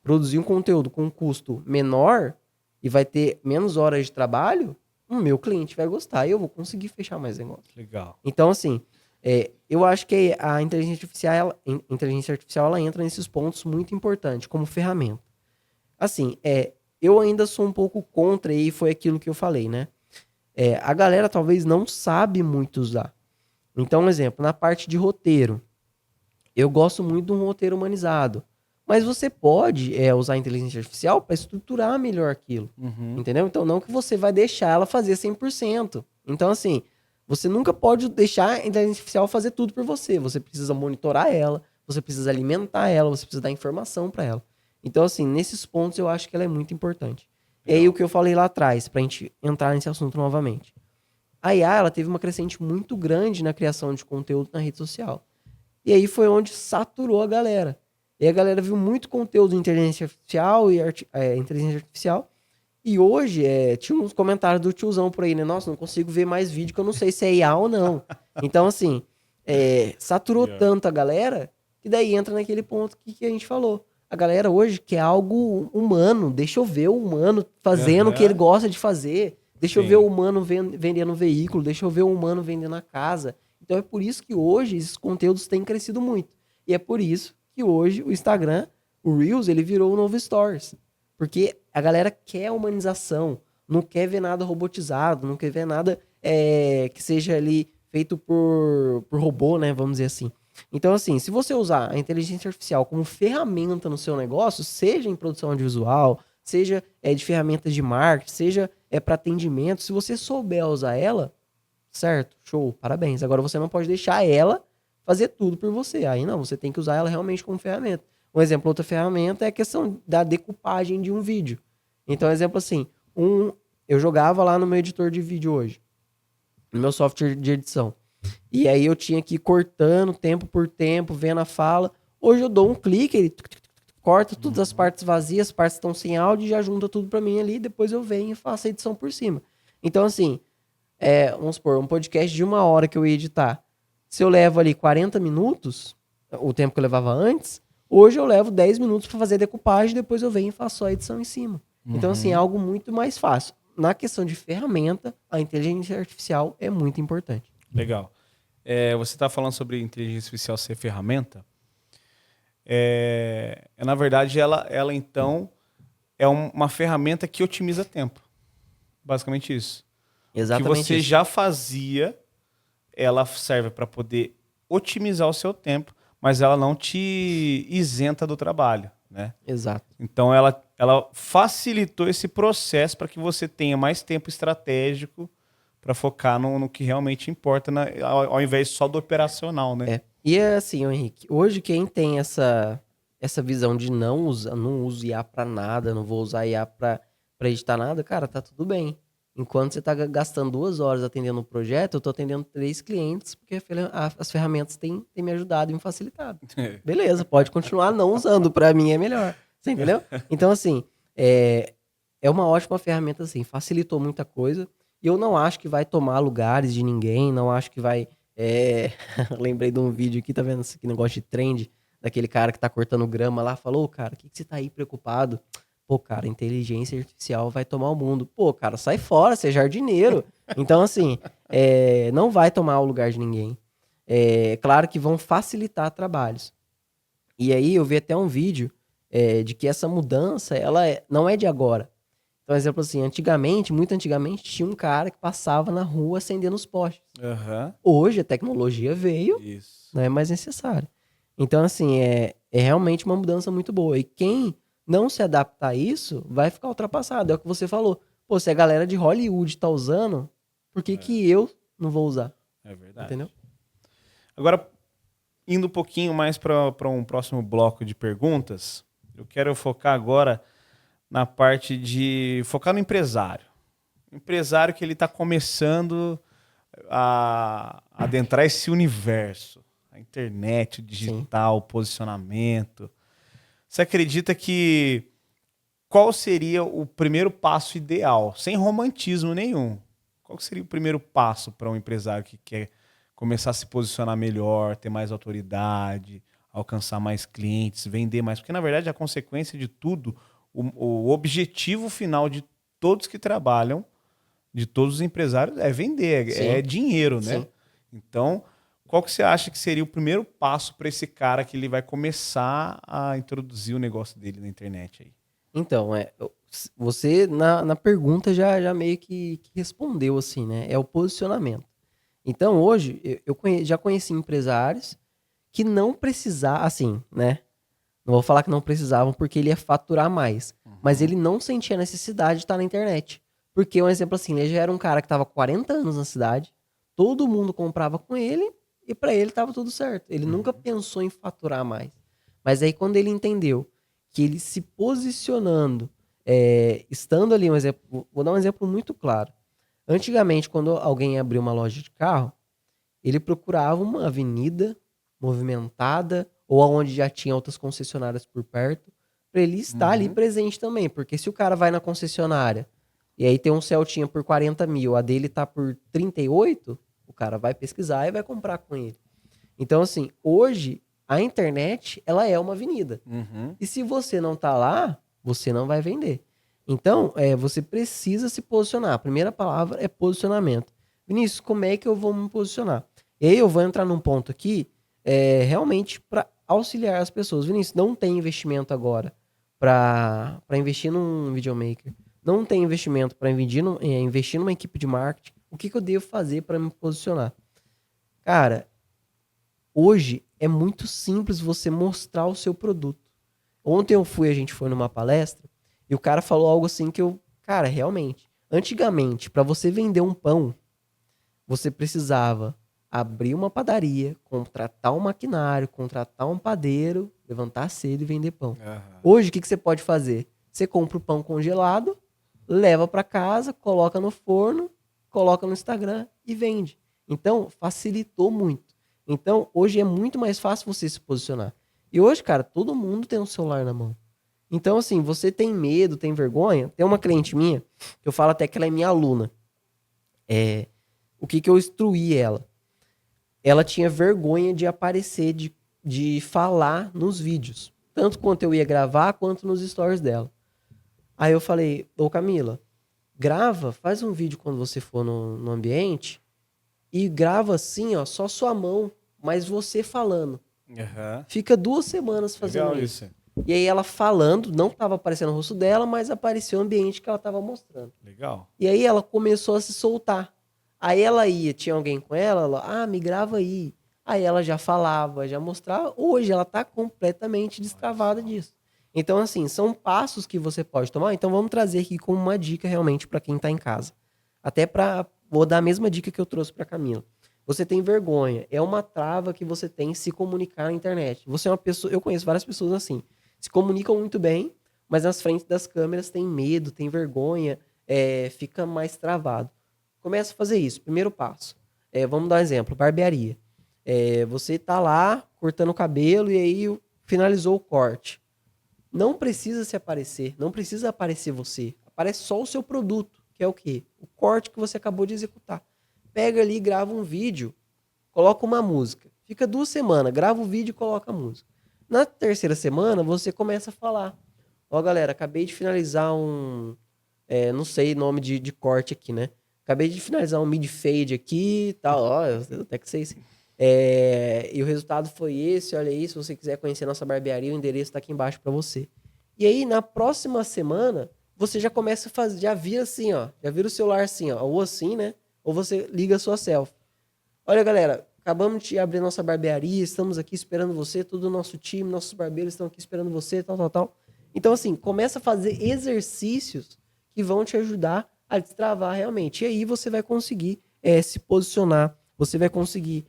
produzir um conteúdo com um custo menor e vai ter menos horas de trabalho, o meu cliente vai gostar e eu vou conseguir fechar mais negócio. Legal. Então, assim, eu acho que a inteligência artificial ela entra nesses pontos muito importantes, como ferramenta. Assim, eu ainda sou um pouco contra, e foi aquilo que eu falei, né? A galera talvez não sabe muito usar. Então, um exemplo, na parte de roteiro, eu gosto muito de um roteiro humanizado. Mas você pode usar a inteligência artificial para estruturar melhor aquilo. Entendeu? Então, não que você vai deixar ela fazer 100%. Então, assim, você nunca pode deixar a inteligência artificial fazer tudo por você. Você precisa monitorar ela, você precisa alimentar ela, você precisa dar informação para ela. Então, assim, nesses pontos eu acho que ela é muito importante. E aí o que eu falei lá atrás, para a gente entrar nesse assunto novamente. A IA, ela teve uma crescente muito grande na criação de conteúdo na rede social. E aí foi onde saturou a galera. E a galera viu muito conteúdo de inteligência artificial inteligência artificial. E hoje, tinha uns comentários do tiozão por aí, né? Nossa, não consigo ver mais vídeo que eu não sei se é IA ou não. Então, assim, saturou tanto a galera que daí entra naquele ponto que a gente falou. A galera hoje quer algo humano. Deixa eu ver o humano fazendo o que ele gosta de fazer. Deixa eu ver o humano vendendo veículo. Deixa eu ver o humano vendendo a casa. Então é por isso que hoje esses conteúdos têm crescido muito. E é por isso que hoje o Instagram, o Reels, ele virou o novo Stories. Porque a galera quer humanização, não quer ver nada robotizado, não quer ver nada que seja ali feito por robô, né? Vamos dizer assim. Então, assim, se você usar a inteligência artificial como ferramenta no seu negócio, seja em produção audiovisual, seja de ferramentas de marketing, seja para atendimento, se você souber usar ela, certo, show, parabéns. Agora você não pode deixar ela fazer tudo por você. Aí não, você tem que usar ela realmente como ferramenta. Um exemplo, outra ferramenta é a questão da decupagem de um vídeo. Então, exemplo assim, eu jogava lá no meu editor de vídeo hoje, no meu software de edição. E aí eu tinha que ir cortando tempo por tempo, vendo a fala. Hoje eu dou um clique, ele corta todas as partes vazias, as partes estão sem áudio, e já junta tudo pra mim ali, depois eu venho e faço a edição por cima. Então, assim, vamos supor, um podcast de 1 hora que eu ia editar. Se eu levo ali 40 minutos, o tempo que eu levava antes, hoje eu levo 10 minutos para fazer a decupagem, depois eu venho e faço só a edição em cima. Então, assim, é algo muito mais fácil. Na questão de ferramenta, a inteligência artificial é muito importante. Legal. Você está falando sobre inteligência artificial ser ferramenta. Na verdade, ela então é uma ferramenta que otimiza tempo. Basicamente isso. Exatamente. Que você já fazia, ela serve para poder otimizar o seu tempo, mas ela não te isenta do trabalho, né? Exato. Então ela facilitou esse processo para que você tenha mais tempo estratégico para focar no que realmente importa, ao invés só do operacional, né? É. E é assim, ô Henrique, hoje quem tem essa visão de não uso IA pra nada, não vou usar IA pra editar nada, cara, tá tudo bem. Enquanto você tá gastando 2 horas atendendo um projeto, eu tô atendendo 3 clientes, porque as ferramentas têm me ajudado e me facilitado. Beleza, pode continuar não usando, pra mim é melhor. Você entendeu? Então, assim, é uma ótima ferramenta, assim, facilitou muita coisa. E eu não acho que vai tomar lugares de ninguém, não acho que vai. Lembrei de um vídeo aqui, tá vendo esse negócio de trend, daquele cara que tá cortando grama lá, falou, cara, o que você tá aí preocupado? Pô, cara, inteligência artificial vai tomar o mundo. Pô, cara, sai fora, você é jardineiro. Então, assim, não vai tomar o lugar de ninguém. Claro que vão facilitar trabalhos. E aí eu vi até um vídeo de que essa mudança, não é de agora. Então, exemplo assim, muito antigamente, tinha um cara que passava na rua acendendo os postes. Aham. Hoje a tecnologia veio, Isso. não é mais necessário. Então, assim, é realmente uma mudança muito boa. E quem não se adaptar a isso, vai ficar ultrapassado. É o que você falou. Pô, se a galera de Hollywood tá usando, por que eu não vou usar? É verdade. Entendeu? Agora, indo um pouquinho mais para um próximo bloco de perguntas, eu quero focar agora na parte de focar no empresário. O empresário que ele está começando a adentrar esse universo, a internet, o digital, o posicionamento. Você acredita que qual seria o primeiro passo ideal, sem romantismo nenhum? Qual seria o primeiro passo para um empresário que quer começar a se posicionar melhor, ter mais autoridade, alcançar mais clientes, vender mais? Porque, na verdade, a consequência de tudo, o objetivo final de todos que trabalham, de todos os empresários, é vender, é dinheiro, né? Sim. Então, qual que você acha que seria o primeiro passo para esse cara que ele vai começar a introduzir o negócio dele na internet aí? Então, você na pergunta já meio que respondeu assim, né? É o posicionamento. Então, hoje, já conheci empresários que não precisavam, assim, né? Não vou falar que não precisavam porque ele ia faturar mais. Mas ele não sentia necessidade de estar na internet. Porque, um exemplo assim, ele já era um cara que estava 40 anos na cidade, todo mundo comprava com ele e para ele estava tudo certo. Ele nunca pensou em faturar mais. Mas aí quando ele entendeu que ele se posicionando, estando ali, um exemplo, vou dar um exemplo muito claro. Antigamente, quando alguém abriu uma loja de carro, ele procurava uma avenida movimentada ou aonde já tinha outras concessionárias por perto, para ele estar ali presente também. Porque se o cara vai na concessionária e aí tem um Celtinha por 40 mil, a dele tá por 38, o cara vai pesquisar e vai comprar com ele. Então, assim, hoje a internet, ela é uma avenida. E se você não tá lá, você não vai vender. Então, você precisa se posicionar. A primeira palavra é posicionamento. Vinícius, como é que eu vou me posicionar? E aí eu vou entrar num ponto aqui, realmente para auxiliar as pessoas. Vinícius, não tem investimento agora para investir num videomaker. Não tem investimento para investir numa equipe de marketing. O que eu devo fazer para me posicionar? Cara, hoje é muito simples você mostrar o seu produto. Ontem a gente foi numa palestra e o cara falou algo assim que cara, realmente, antigamente, para você vender um pão, você precisava abrir uma padaria, contratar um maquinário, contratar um padeiro, levantar cedo e vender pão. Hoje, o que você pode fazer? Você compra o pão congelado, leva para casa, coloca no forno, coloca no Instagram e vende. Então, facilitou muito. Então, hoje é muito mais fácil você se posicionar. E hoje, cara, todo mundo tem um celular na mão. Então, assim, você tem medo, tem vergonha? Tem uma cliente minha, que eu falo até que ela é minha aluna. O que eu instruí ela? Ela tinha vergonha de aparecer, de falar nos vídeos. Tanto quanto eu ia gravar, quanto nos stories dela. Aí eu falei, ô Camila, grava, faz um vídeo quando você for no ambiente e grava assim, ó, só sua mão, mas você falando. Fica 2 semanas fazendo Legal isso. E aí ela falando, não estava aparecendo o rosto dela, mas apareceu o ambiente que ela estava mostrando. Legal. E aí ela começou a se soltar. Aí ela tinha alguém com ela, me grava aí. Aí ela já falava, já mostrava. Hoje ela tá completamente destravada disso. Então, assim, são passos que você pode tomar. Então, vamos trazer aqui como uma dica realmente para quem tá em casa. Vou dar a mesma dica que eu trouxe para Camila. Você tem vergonha. É uma trava que você tem se comunicar na internet. Você é uma pessoa... Eu conheço várias pessoas assim. Se comunicam muito bem, mas nas frentes das câmeras tem medo, tem vergonha, fica mais travado. Começa a fazer isso. Primeiro passo. Vamos dar um exemplo. Barbearia. Você tá lá cortando o cabelo e aí finalizou o corte. Não precisa se aparecer. Não precisa aparecer você. Aparece só o seu produto, que é o quê? O corte que você acabou de executar. Pega ali, grava um vídeo, coloca uma música. Fica 2 semanas, grava o vídeo e coloca a música. Na terceira semana, você começa a falar. Ó, galera, acabei de finalizar não sei o nome de corte aqui, né? Acabei de finalizar um mid-fade aqui e tal. Ó, eu até que sei isso. E o resultado foi esse, olha aí. Se você quiser conhecer a nossa barbearia, o endereço tá aqui embaixo para você. E aí, na próxima semana, você já começa a fazer, já vira assim, ó. Já vira o celular assim, ó. Ou assim, né? Ou você liga a sua selfie. Olha, galera, acabamos de abrir nossa barbearia, estamos aqui esperando você, todo o nosso time, nossos barbeiros estão aqui esperando você, tal, tal, tal. Então, assim, começa a fazer exercícios que vão te ajudar a destravar realmente. E aí você vai conseguir se posicionar, você vai conseguir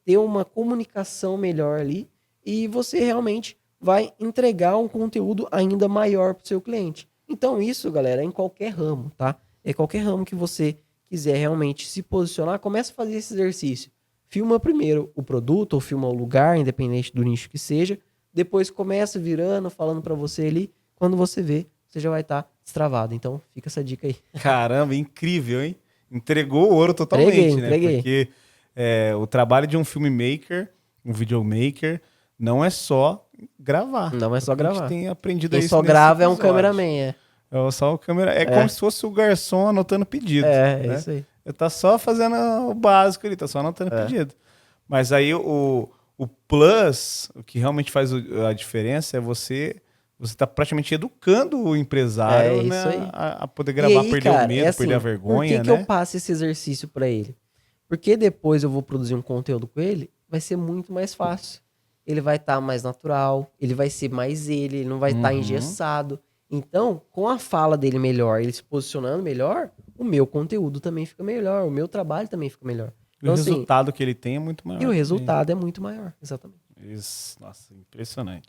ter uma comunicação melhor ali e você realmente vai entregar um conteúdo ainda maior para o seu cliente. Então, isso, galera, é em qualquer ramo, tá? É qualquer ramo que você quiser realmente se posicionar, começa a fazer esse exercício. Filma primeiro o produto ou filma o lugar, independente do nicho que seja. Depois começa virando, falando para você ali. Quando você vê, você já vai estar destravado. Então, fica essa dica aí. Caramba, incrível, hein? Entregou o ouro totalmente, né? Entreguei. Porque o trabalho de um filmmaker, um videomaker, não é só gravar. Não é só A gente gravar. tem aprendido Quem isso só nesse grava é um episódio. cameraman, É só o câmera. É como se fosse o garçom anotando pedido. É né? isso aí. Ele tá só fazendo o básico ali, tá só anotando pedido. Mas aí o plus, o que realmente faz a diferença é você tá praticamente educando o empresário, né, isso aí. a poder E gravar, aí, perder cara, o medo, assim, perder a por vergonha, que né? eu passo esse exercício para ele? Porque depois eu vou produzir um conteúdo com ele, vai ser muito mais fácil. Ele vai estar mais natural, ele vai ser mais ele não vai estar engessado. Então, com a fala dele melhor, ele se posicionando melhor, o meu conteúdo também fica melhor, o meu trabalho também fica melhor. E o Então, assim, resultado que ele tem é muito maior. e o também. resultado é muito maior, exatamente. Isso, nossa, impressionante.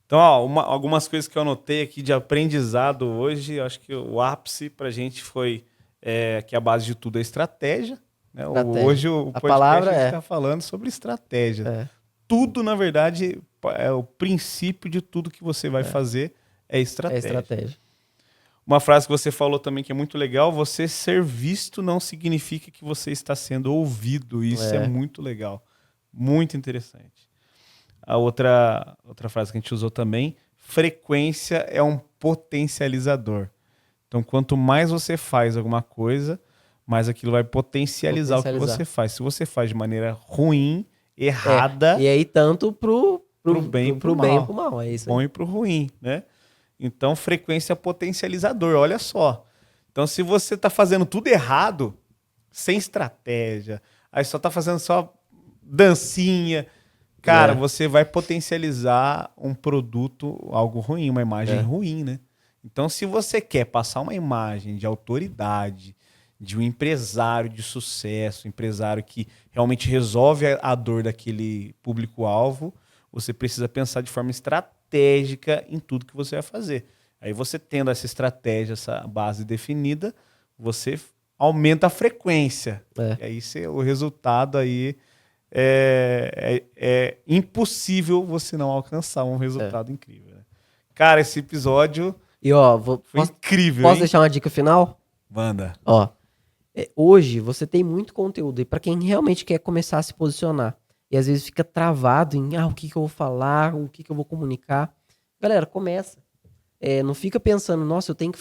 Então, ó, algumas coisas que eu anotei aqui de aprendizado hoje, eu acho que o ápice pra gente foi que a base de tudo é estratégia. Né? Hoje o podcast palavra a gente está falando sobre estratégia. Tudo, na verdade, o princípio de tudo que você vai fazer é estratégia. Uma frase que você falou também que é muito legal: você ser visto não significa que você está sendo ouvido. Isso é muito legal. Muito interessante. A outra frase que a gente usou também: frequência é um potencializador. Então, quanto mais você faz alguma coisa, mais aquilo vai potencializar o que você faz. Se você faz de maneira ruim, errada... E aí, tanto pro bem e pro mal. É isso aí. Bom e pro ruim, né? Então, frequência potencializador, olha só. Então, se você tá fazendo tudo errado, sem estratégia, aí só tá fazendo só dancinha, cara, você vai potencializar um produto, algo ruim, uma imagem ruim, né? Então, se você quer passar uma imagem de autoridade, de um empresário de sucesso, um empresário que realmente resolve a dor daquele público-alvo, você precisa pensar de forma estratégica em tudo que você vai fazer. Aí você tendo essa estratégia, essa base definida, você aumenta a frequência. E aí o resultado aí é impossível você não alcançar um resultado incrível. Né? Cara, esse episódio foi incrível. Posso deixar uma dica final? Manda. Ó, hoje você tem muito conteúdo e para quem realmente quer começar a se posicionar e às vezes fica travado em o que eu vou falar, o que eu vou comunicar. Galera, começa. Não fica pensando, nossa, eu tenho que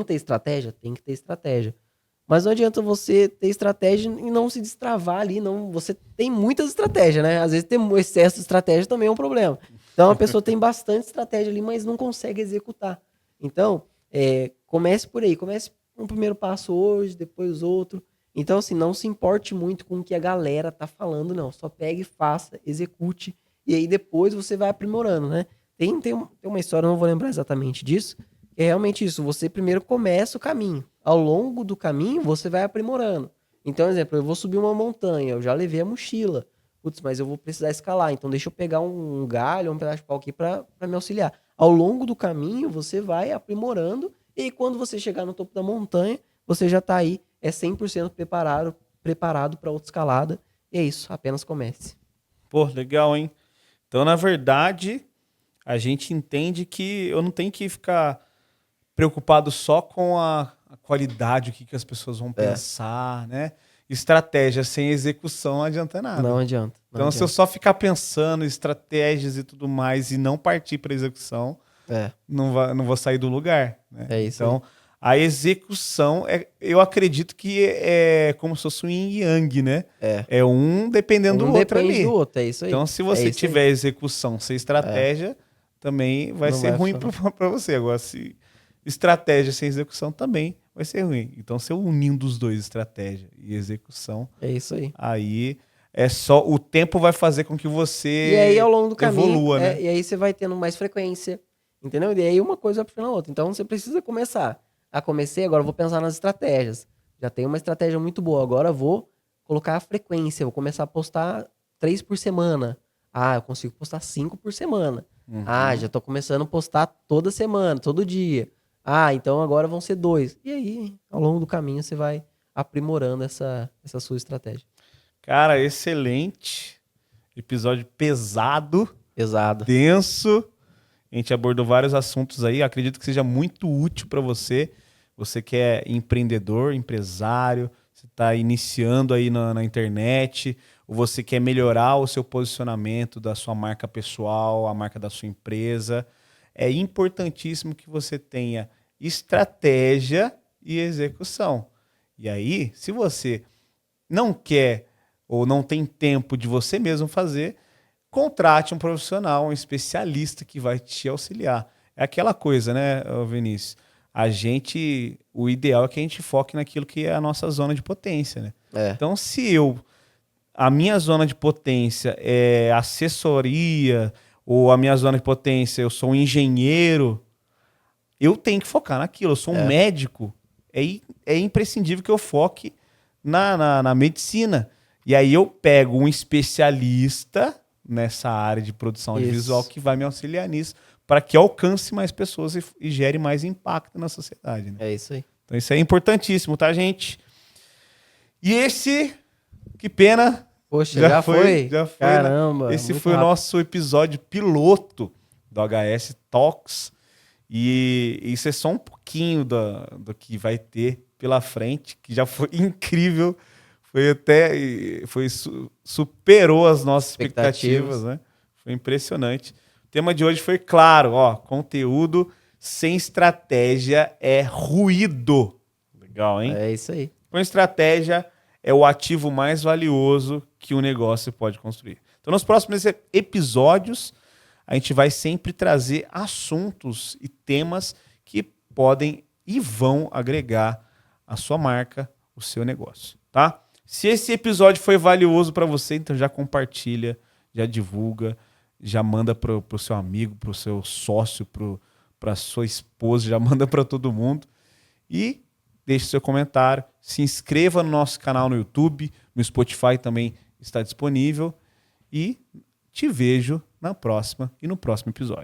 ter estratégia? Tem que ter estratégia. Mas não adianta você ter estratégia e não se destravar ali. Não, você tem muitas estratégias, né? Às vezes ter um excesso de estratégia também é um problema. Então a pessoa tem bastante estratégia ali, mas não consegue executar. Então, comece por aí. Comece um primeiro passo hoje, depois outro. Então, assim, não se importe muito com o que a galera tá falando, não. Só pegue, faça, execute. E aí depois você vai aprimorando, né? Tem uma história, eu não vou lembrar exatamente disso, que é realmente isso. Você primeiro começa o caminho. Ao longo do caminho, você vai aprimorando. Então, exemplo, eu vou subir uma montanha, eu já levei a mochila. Putz, mas eu vou precisar escalar, então deixa eu pegar um galho, um pedaço de pau aqui para me auxiliar. Ao longo do caminho, você vai aprimorando, e aí, quando você chegar no topo da montanha, você já tá aí, é 100% preparado para outra escalada. E é isso, apenas comece. Pô, legal, hein? Então, na verdade, a gente entende que eu não tenho que ficar preocupado só com a qualidade, o que, que as pessoas vão pensar, né? Estratégia sem execução não adianta nada. Não adianta. Então, se eu só ficar pensando em estratégias e tudo mais e não partir para execução, não vou sair do lugar. Né? É isso. Então, a execução, eu acredito que é como se fosse um yin e yang, né? É um dependendo do outro ali. Do outro, é isso aí. Então, se você tiver execução sem estratégia, também vai ser ruim para você. Agora, se estratégia sem execução também vai ser ruim. Então, se eu unindo os dois, estratégia e execução, é isso aí. Aí é só o tempo vai fazer com que você e aí, ao longo do caminho, evolua, né? E aí você vai tendo mais frequência, entendeu? E aí uma coisa vai puxando a outra. Então, você precisa começar. Comecei, agora eu vou pensar nas estratégias. Já tenho uma estratégia muito boa. Agora eu vou colocar a frequência. Vou começar a postar 3 por semana. Eu consigo postar 5 por semana. Já tô começando a postar toda semana, todo dia. Então agora vão ser 2. E aí, ao longo do caminho, você vai aprimorando essa sua estratégia. Cara, excelente. Episódio pesado. Denso. A gente abordou vários assuntos aí. Acredito que seja muito útil para você. Você que é empreendedor, empresário, você está iniciando aí na internet, ou você quer melhorar o seu posicionamento da sua marca pessoal, a marca da sua empresa. É importantíssimo que você tenha estratégia e execução. E aí, se você não quer ou não tem tempo de você mesmo fazer, contrate um profissional, um especialista que vai te auxiliar. É aquela coisa, né, Vinícius? O ideal é que a gente foque naquilo que é a nossa zona de potência, né? Então, se a minha zona de potência é assessoria, ou a minha zona de potência, eu sou um engenheiro, eu tenho que focar naquilo. Eu sou um médico, é imprescindível que eu foque na medicina. E aí eu pego um especialista nessa área de produção audiovisual que vai me auxiliar nisso, para que alcance mais pessoas e gere mais impacto na sociedade. Né? É isso aí. Então isso é importantíssimo, tá, gente? E que pena. Poxa, já foi? Já foi. Caramba. Esse foi rápido. O nosso episódio piloto do HS Talks. E isso é só um pouquinho do que vai ter pela frente, que já foi incrível. Superou as nossas expectativas, né? Foi impressionante. O tema de hoje foi claro, conteúdo sem estratégia é ruído. Legal, hein? É isso aí. Com estratégia é o ativo mais valioso que um negócio pode construir. Então, nos próximos episódios, a gente vai sempre trazer assuntos e temas que podem e vão agregar a sua marca, o seu negócio, tá? Se esse episódio foi valioso para você, então já compartilha, já divulga, já manda pro seu amigo, pro seu sócio, pra sua esposa, já manda para todo mundo. E deixe seu comentário, se inscreva no nosso canal no YouTube, no Spotify também está disponível. E te vejo na próxima e no próximo episódio.